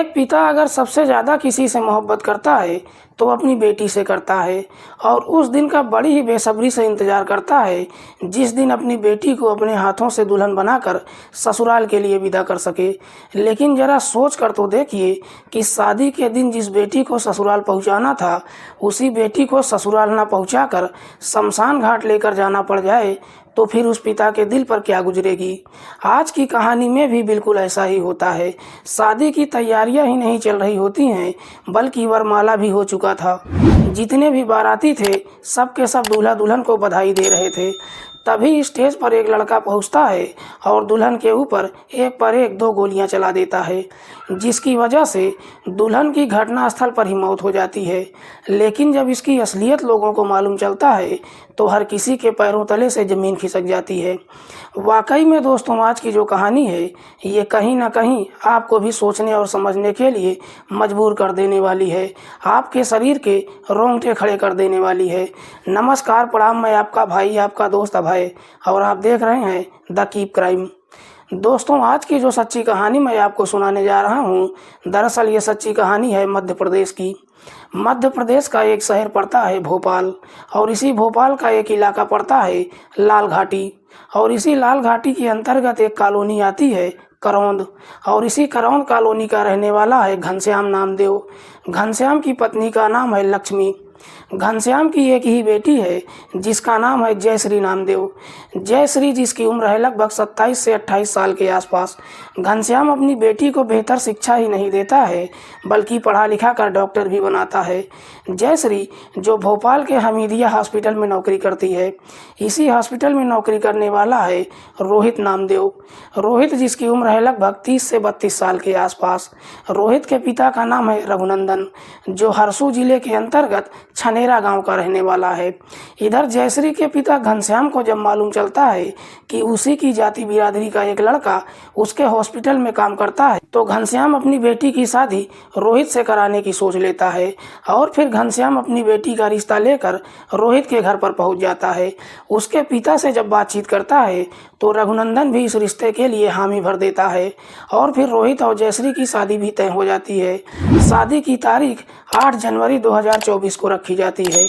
एक पिता अगर सबसे ज़्यादा किसी से मोहब्बत करता है तो अपनी बेटी से करता है और उस दिन का बड़ी ही बेसब्री से इंतज़ार करता है जिस दिन अपनी बेटी को अपने हाथों से दुल्हन बनाकर ससुराल के लिए विदा कर सके। लेकिन ज़रा सोच कर तो देखिए कि शादी के दिन जिस बेटी को ससुराल पहुंचाना था उसी बेटी को ससुराल ना पहुंचाकर शमशान घाट लेकर जाना पड़ जाए तो फिर उस पिता के दिल पर क्या गुजरेगी। आज की कहानी में भी बिल्कुल ऐसा ही होता है। शादी की तैयारियां ही नहीं चल रही होती हैं बल्कि वरमाला भी हो चुका था। जितने भी बाराती थे सब के सब दूल्हा दुल्हन को बधाई दे रहे थे। तभी स्टेज पर एक लड़का पहुंचता है और दुल्हन के ऊपर एक पर एक 2 गोलियां चला देता है, जिसकी वजह से दुल्हन की घटनास्थल पर ही मौत हो जाती है। लेकिन जब इसकी असलियत लोगों को मालूम चलता है तो हर किसी के पैरों तले से ज़मीन खिसक जाती है। वाकई में दोस्तों, आज की जो कहानी है ये कहीं ना कहीं आपको भी सोचने और समझने के लिए मजबूर कर देने वाली है, आपके शरीर के रोंगटे खड़े कर देने वाली है। नमस्कार, प्रणाम, मैं आपका भाई, आपका दोस्त अभय और आप देख रहे हैं द कीप क्राइम। दोस्तों, आज की जो सच्ची कहानी मैं आपको सुनाने जा रहा हूँ, दरअसल ये सच्ची कहानी है मध्य प्रदेश की। मध्य प्रदेश का एक शहर पड़ता है भोपाल और इसी भोपाल का एक इलाका पड़ता है लाल घाटी और इसी लाल घाटी के अंतर्गत एक कॉलोनी आती है करौंद और इसी करौंद कॉलोनी का रहने वाला है घनश्याम नामदेव। घनश्याम की पत्नी का नाम है लक्ष्मी। घनश्याम की एक ही बेटी है जिसका नाम है जयश्री नामदेव। जयश्री जिसकी उम्र है लगभग 27 से 28 साल के आसपास। घनश्याम अपनी बेटी को बेहतर शिक्षा ही नहीं देता है बल्कि पढ़ा लिखा कर डॉक्टर भी बनाता है। जयश्री जो भोपाल के हमीदिया हॉस्पिटल में नौकरी करती है, इसी हॉस्पिटल में नौकरी करने वाला है रोहित नामदेव। रोहित जिसकी उम्र है लगभग 30 से 32 साल के आसपास। रोहित के पिता का नाम है रघुनंदन जो हरसू जिले के अंतर्गत छनेरा गांव का रहने वाला है। इधर जयश्री के पिता घनश्याम को जब मालूम चलता है कि उसी की जाति बिरादरी का एक लड़का उसके हॉस्पिटल में काम करता है तो घनश्याम अपनी बेटी की शादी रोहित से कराने की सोच लेता है और फिर घनश्याम अपनी बेटी का रिश्ता लेकर रोहित के घर पर पहुंच जाता है। उसके पिता से जब बातचीत करता है तो रघुनंदन भी इस रिश्ते के लिए हामी भर देता है और फिर रोहित और जयश्री की शादी भी तय हो जाती है। शादी की तारीख 8 जनवरी 2024 को रखी जाती है।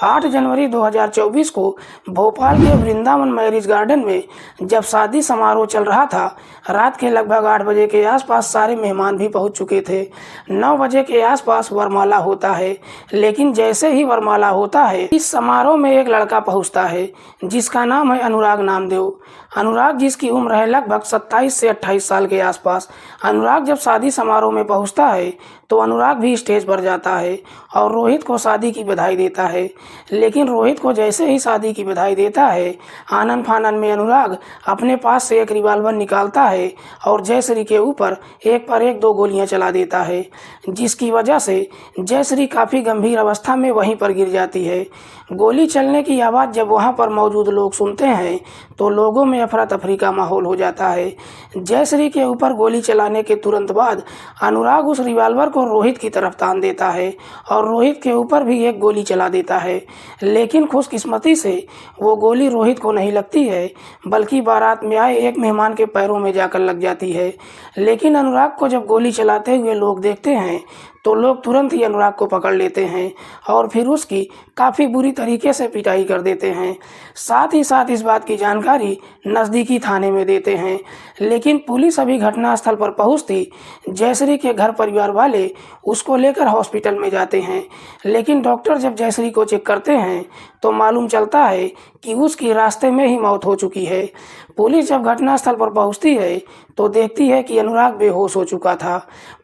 8 जनवरी 2024 को भोपाल के वृंदावन मैरिज गार्डन में जब शादी समारोह चल रहा था, रात के लगभग 8 बजे के आसपास सारे मेहमान भी पहुंच चुके थे। 9 बजे के आसपास वरमाला होता है, लेकिन जैसे ही वरमाला होता है इस समारोह में एक लड़का पहुंचता है जिसका नाम है अनुराग नामदेव। अनुराग जिसकी उम्र है लगभग 27 से 28 साल के आसपास। अनुराग जब शादी समारोह में पहुंचता है तो अनुराग भी स्टेज पर जाता है और रोहित को शादी की बधाई देता है। लेकिन रोहित को जैसे ही शादी की बधाई देता है, आनन फानन में अनुराग अपने पास से एक रिवाल्वर निकालता है और जयश्री के ऊपर एक पर एक 2 गोलियां चला देता है, जिसकी वजह से जयश्री काफ़ी गंभीर अवस्था में वहीं पर गिर जाती है। गोली चलने की आवाज़ जब वहां पर मौजूद लोग सुनते हैं तो लोगों में अफरा तफरी का माहौल हो जाता है। जयश्री के ऊपर गोली चलाने के तुरंत बाद अनुराग उस रिवाल्वर को रोहित की तरफ तान देता है और रोहित के ऊपर भी एक गोली चला देता है। लेकिन खुशकिस्मती से वो गोली रोहित को नहीं लगती है बल्कि बारात में आए एक मेहमान के पैरों में जाकर लग जाती है। लेकिन अनुराग को जब गोली चलाते हुए लोग देखते हैं तो लोग तुरंत ही अनुराग को पकड़ लेते हैं और फिर उसकी काफ़ी बुरी तरीके से पिटाई कर देते हैं। साथ ही साथ इस बात की जानकारी नज़दीकी थाने में देते हैं। लेकिन पुलिस अभी घटनास्थल पर पहुंचती जयश्री के घर परिवार वाले उसको लेकर हॉस्पिटल में जाते हैं। लेकिन डॉक्टर जब जयश्री को चेक करते हैं तो मालूम चलता है कि उसकी रास्ते में ही मौत हो चुकी है। पुलिस जब घटनास्थल पर पहुंचती है तो देखती है कि अनुराग बेहोश हो चुका था।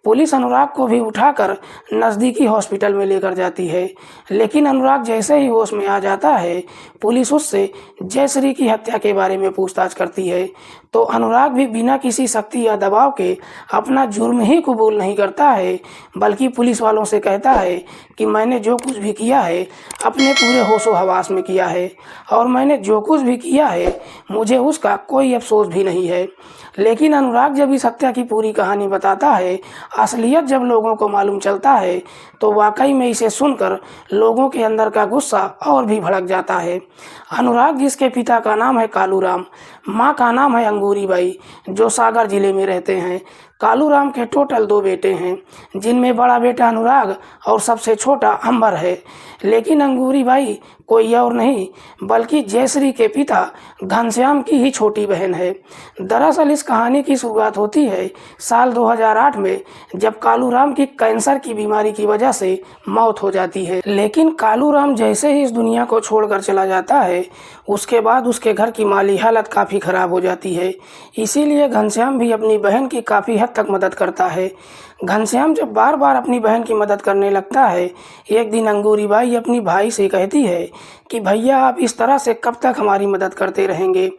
पुलिस अनुराग को भी उठाकर नज़दीकी हॉस्पिटल में लेकर जाती है। लेकिन अनुराग जैसे ही होश में आ जाता है पुलिस उससे जयश्री की हत्या के बारे में पूछताछ करती है तो अनुराग भी बिना किसी सख्ती या दबाव के अपना जुर्म ही कबूल नहीं करता है बल्कि पुलिस वालों से कहता है कि मैंने जो कुछ भी किया है अपने पूरे होशो हवास में किया है और मैंने जो कुछ भी किया है मुझे उसका कोई अफसोस भी नहीं है। लेकिन अनुराग जब इस हत्या की पूरी कहानी बताता है, असलियत जब लोगों को मालूम चलता है, तो वाकई में इसे सुनकर लोगों के अंदर का गुस्सा और भी भड़क जाता है। अनुराग, जिसके पिता का नाम है कालूराम, माँ का नाम है अंगूरी बाई, जो सागर जिले में रहते हैं। कालूराम के टोटल 2 बेटे हैं, जिनमें बड़ा बेटा अनुराग और सबसे छोटा अंबर है। लेकिन अंगूरी बाई कोई और नहीं बल्कि जयश्री के पिता घनश्याम की ही छोटी बहन है। दरअसल इस कहानी की शुरुआत होती है साल 2008 में, जब कालूराम की कैंसर की बीमारी की वजह से मौत हो जाती है। लेकिन कालूराम जैसे ही इस दुनिया को छोड़कर चला जाता है, उसके बाद उसके घर की माली हालत काफ़ी ख़राब हो जाती है। इसीलिए घनश्याम भी अपनी बहन की काफ़ी हद तक मदद करता है। घनश्याम जब बार बार अपनी बहन की मदद करने लगता है, एक दिन अंगूरी बाई अपनी भाई से कहती है कि भैया, आप इस तरह से कब तक हमारी मदद करते रहेंगे?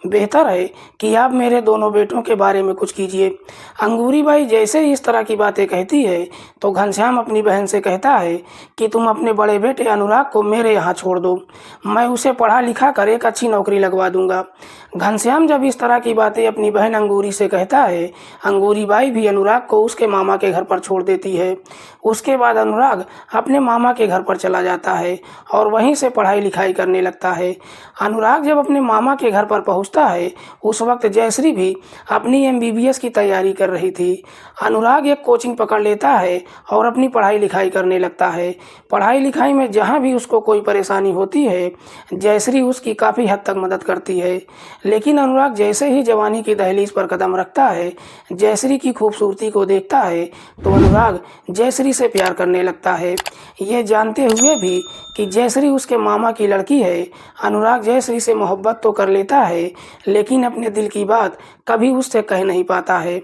बेहतर है कि आप मेरे दोनों बेटों के बारे में कुछ कीजिए। अंगूरी बाई जैसे ही इस तरह की बातें कहती है, तो घनश्याम अपनी बहन से कहता है कि तुम अपने बड़े बेटे अनुराग को मेरे यहाँ छोड़ दो, मैं उसे पढ़ा लिखा कर एक अच्छी नौकरी लगवा दूंगा। घनश्याम जब इस तरह की बातें अपनी बहन अंगूरी से कहता है, अंगूरी बाई भी अनुराग को उसके मामा के घर पर छोड़ देती है। उसके बाद अनुराग अपने मामा के घर पर चला जाता है और वहीं से पढ़ाई लिखाई करने लगता है। अनुराग जब अपने मामा के घर पर पहुंचता है, उस वक्त जयश्री भी अपनी MBBS की तैयारी कर रही थी। अनुराग एक कोचिंग पकड़ लेता है और अपनी पढ़ाई लिखाई करने लगता है। पढ़ाई लिखाई में जहाँ भी उसको कोई परेशानी होती है, जयश्री उसकी काफ़ी हद तक मदद करती है। लेकिन अनुराग जैसे ही जवानी की दहलीज पर कदम रखता है, जयश्री की खूबसूरती को देखता है, तो अनुराग जयश्री से प्यार करने लगता है। ये जानते हुए भी कि जयश्री उसके मामा की लड़की है, अनुराग जयश्री से मोहब्बत तो कर लेता है, लेकिन अपने दिल की बात कभी उससे कह नहीं पाता है।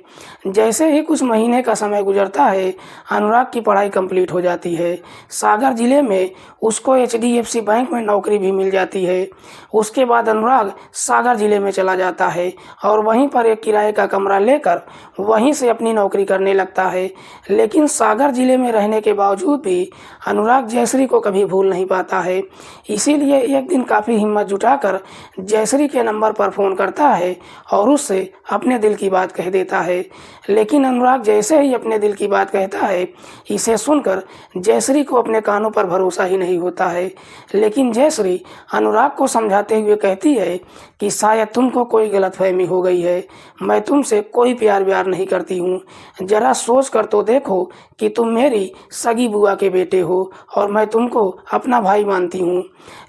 जैसे ही कुछ महीने का समय गुजरता है, अनुराग की पढ़ाई कंप्लीट हो जाती है। सागर जिले में उसको HDFC बैंक में नौकरी भी मिल जाती है। उसके बाद अनुराग सागर जिले में चला जाता है और वहीं पर एक किराए का कमरा लेकर वहीं से अपनी नौकरी करने लगता है। लेकिन सागर जिले में रहने के बावजूद भी अनुराग जयश्री को कभी भूल नहीं पाता है। इसीलिए एक दिन काफ़ी हिम्मत जुटाकर जयश्री के नंबर पर फ़ोन करता है और उससे अपने दिल की बात कह देता है। लेकिन अनुराग जैसे ही अपने दिल की बात कहता है, इसे सुनकर जयश्री को अपने कानों पर भरोसा ही नहीं होता है। लेकिन जयश्री अनुराग को समझाते हुए कहती है कि शायद तुमको कोई गलतफहमी हो गई है, मैं तुमसे कोई प्यार व्यार नहीं करती हूँ। जरा सोच कर तो देखो कि तुम मेरी सगी बुआ के बेटे हो और मैं तुमको अपना भाई मानती हूँ।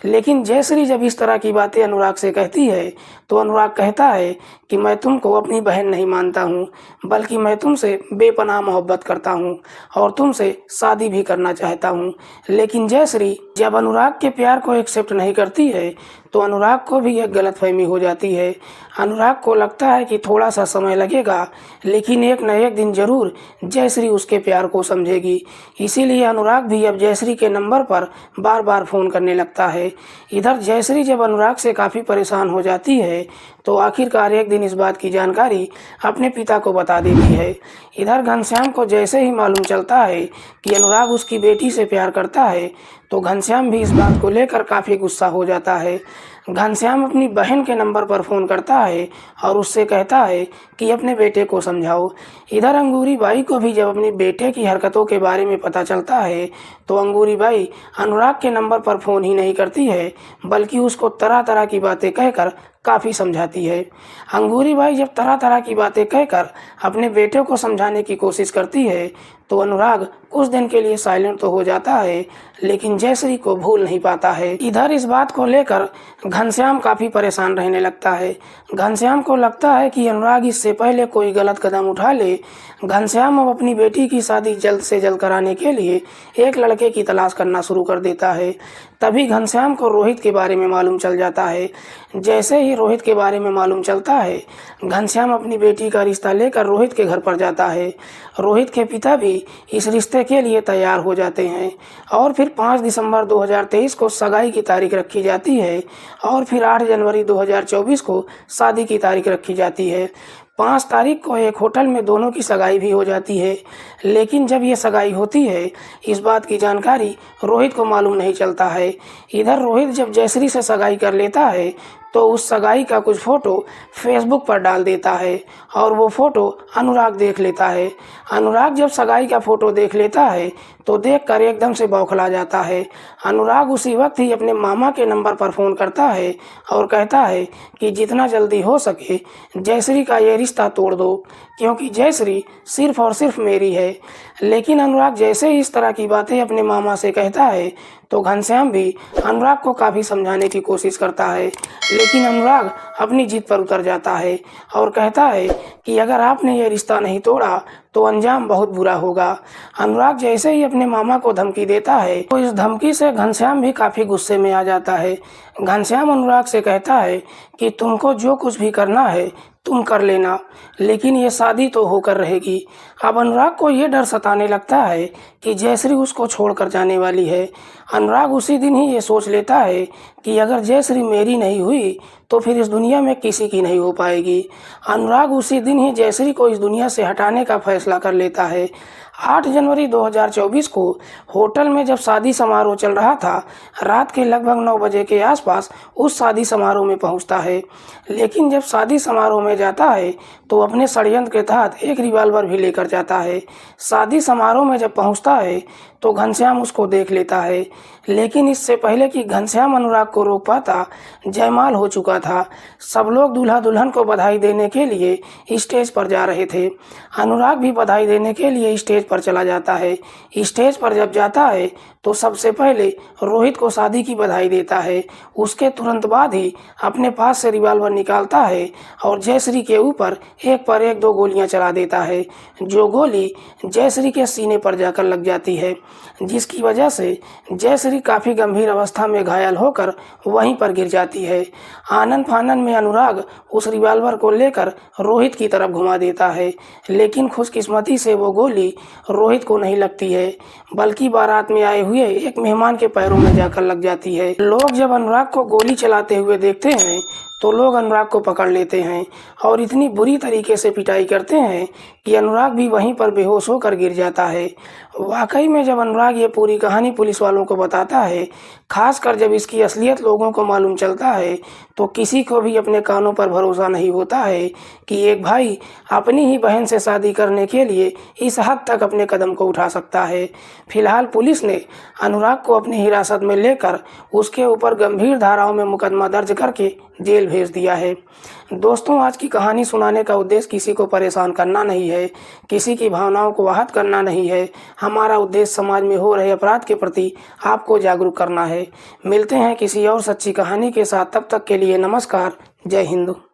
लेकिन जयश्री जब इस तरह की बातें अनुराग से कहती है, तो अनुराग कहता है कि मैं तुमको अपनी बहन नहीं मानता हूँ, बल्कि मैं तुमसे बेपनाह मोहब्बत करता हूँ और तुमसे शादी भी करना चाहता हूँ। लेकिन जयश्री जब अनुराग के प्यार को एक्सेप्ट नहीं करती है, तो अनुराग को भी एक गलतफहमी हो जाती है। अनुराग को लगता है कि थोड़ा सा समय लगेगा, लेकिन एक न एक दिन जरूर जयश्री उसके प्यार को समझेगी। इसीलिए अनुराग भी अब जयश्री के नंबर पर बार बार फ़ोन करने लगता है। इधर जयश्री जब अनुराग से काफ़ी परेशान हो जाती है, तो आखिरकार एक दिन इस बात की जानकारी अपने पिता को बता देती है। इधर घनश्याम को जैसे ही मालूम चलता है कि अनुराग उसकी बेटी से प्यार करता है, तो घनश्याम भी इस बात को लेकर काफ़ी गुस्सा हो जाता है। घनश्याम अपनी बहन के नंबर पर फ़ोन करता है और उससे कहता है कि अपने बेटे को समझाओ। इधर अंगूरी बाई को भी जब अपने बेटे की हरकतों के बारे में पता चलता है, तो अंगूरी बाई अनुराग के नंबर पर फ़ोन ही नहीं करती है, बल्कि उसको तरह तरह की बातें कहकर काफ़ी समझाती है। अंगूरी बाई जब तरह तरह की बातें कहकर अपने बेटे को समझाने की कोशिश करती है, तो अनुराग कुछ दिन के लिए साइलेंट तो हो जाता है, लेकिन जयश्री को भूल नहीं पाता है। इधर इस बात को लेकर घनश्याम काफ़ी परेशान रहने लगता है। घनश्याम को लगता है कि अनुराग इससे पहले कोई गलत कदम उठा ले। घनश्याम अब अपनी बेटी की शादी जल्द से जल्द कराने के लिए एक लड़के की तलाश करना शुरू कर देता है। तभी घनश्याम को रोहित के बारे में मालूम चल जाता है। जैसे ही रोहित के बारे में मालूम चलता है, घनश्याम अपनी बेटी का रिश्ता लेकर रोहित के घर पर जाता है। रोहित के पिता भी इस रिश्ते के लिए तैयार हो जाते हैं और फिर 5 दिसंबर 2023 को सगाई की तारीख रखी जाती है और फिर 8 जनवरी 2024 को शादी की तारीख रखी जाती है। 5 तारीख को एक होटल में दोनों की सगाई भी हो जाती है। लेकिन जब ये सगाई होती है, इस बात की जानकारी रोहित को मालूम नहीं चलता है। इधर रोहित जब जयश्री से सगाई कर लेता है, तो उस सगाई का कुछ फ़ोटो फेसबुक पर डाल देता है और वो फ़ोटो अनुराग देख लेता है। अनुराग जब सगाई का फ़ोटो देख लेता है तो देखकर एकदम से बौखला जाता है। अनुराग उसी वक्त ही अपने मामा के नंबर पर फ़ोन करता है और कहता है कि जितना जल्दी हो सके जयश्री का ये रिश्ता तोड़ दो, क्योंकि जयश्री सिर्फ़ और सिर्फ मेरी है। लेकिन अनुराग जैसे ही इस तरह की बातें अपने मामा से कहता है तो घनश्याम भी अनुराग को काफ़ी समझाने की कोशिश करता है, लेकिन अनुराग अपनी जिद पर उतर जाता है और कहता है कि अगर आपने ये रिश्ता नहीं तोड़ा तो अंजाम बहुत बुरा होगा। अनुराग जैसे ही अपने मामा को धमकी देता है तो इस धमकी से घनश्याम भी काफ़ी गुस्से में आ जाता है। घनश्याम अनुराग से कहता है कि तुमको जो कुछ भी करना है तुम कर लेना, लेकिन ये शादी तो होकर रहेगी। अब अनुराग को ये डर सताने लगता है कि जयश्री उसको छोड़कर जाने वाली है। अनुराग उसी दिन ही ये सोच लेता है कि अगर जयश्री मेरी नहीं हुई तो फिर इस दुनिया में किसी की नहीं हो पाएगी। अनुराग उसी दिन ही जयश्री को इस दुनिया से हटाने का फैसला कर लेता है। 8 जनवरी 2024 को होटल में जब शादी समारोह चल रहा था, रात के लगभग 9 बजे के आसपास उस शादी समारोह में पहुंचता है। लेकिन जब शादी समारोह में जाता है तो अपने षड्यंत्र के तहत एक रिवॉल्वर भी लेकर जाता है। शादी समारोह में जब पहुंचता है तो घनश्याम उसको देख लेता है, लेकिन इससे पहले कि घनश्याम अनुराग को रोक पाता, जयमाल हो चुका था। सब लोग दूल्हा दुल्हन को बधाई देने के लिए स्टेज पर जा रहे थे। अनुराग भी बधाई देने के लिए स्टेज पर चला जाता है। स्टेज पर जब जाता है तो सबसे पहले रोहित को शादी की बधाई देता है। उसके तुरंत बाद ही अपने पास से रिवॉल्वर निकालता है और जयश्री के ऊपर एक पर एक 2 गोलियां चला देता है, जो गोली जयश्री के सीने पर जाकर लग जाती है, जिसकी वजह से जयश्री काफ़ी गंभीर अवस्था में घायल होकर वहीं पर गिर जाती है। आनन फानन में अनुराग उस रिवॉल्वर को लेकर रोहित की तरफ घुमा देता है, लेकिन खुशकिस्मती से वो गोली रोहित को नहीं लगती है, बल्कि बारात में आए हुए एक मेहमान के पैरों में जाकर लग जाती है। लोग जब अनुराग को गोली चलाते हुए देखते हैं तो लोग अनुराग को पकड़ लेते हैं और इतनी बुरी तरीके से पिटाई करते हैं कि अनुराग भी वहीं पर बेहोश होकर गिर जाता है। वाकई में जब अनुराग ये पूरी कहानी पुलिस वालों को बताता है, खासकर जब इसकी असलियत लोगों को मालूम चलता है, तो किसी को भी अपने कानों पर भरोसा नहीं होता है कि एक भाई अपनी ही बहन से शादी करने के लिए इस हद तक अपने कदम को उठा सकता है। फिलहाल पुलिस ने अनुराग को अपनी हिरासत में लेकर उसके ऊपर गंभीर धाराओं में मुकदमा दर्ज करके जेल भेज दिया है। दोस्तों, आज की कहानी सुनाने का उद्देश्य किसी को परेशान करना नहीं है, किसी की भावनाओं को आहत करना नहीं है। हमारा उद्देश्य समाज में हो रहे अपराध के प्रति आपको जागरूक करना है। मिलते हैं किसी और सच्ची कहानी के साथ, तब तक के लिए नमस्कार। जय हिंद।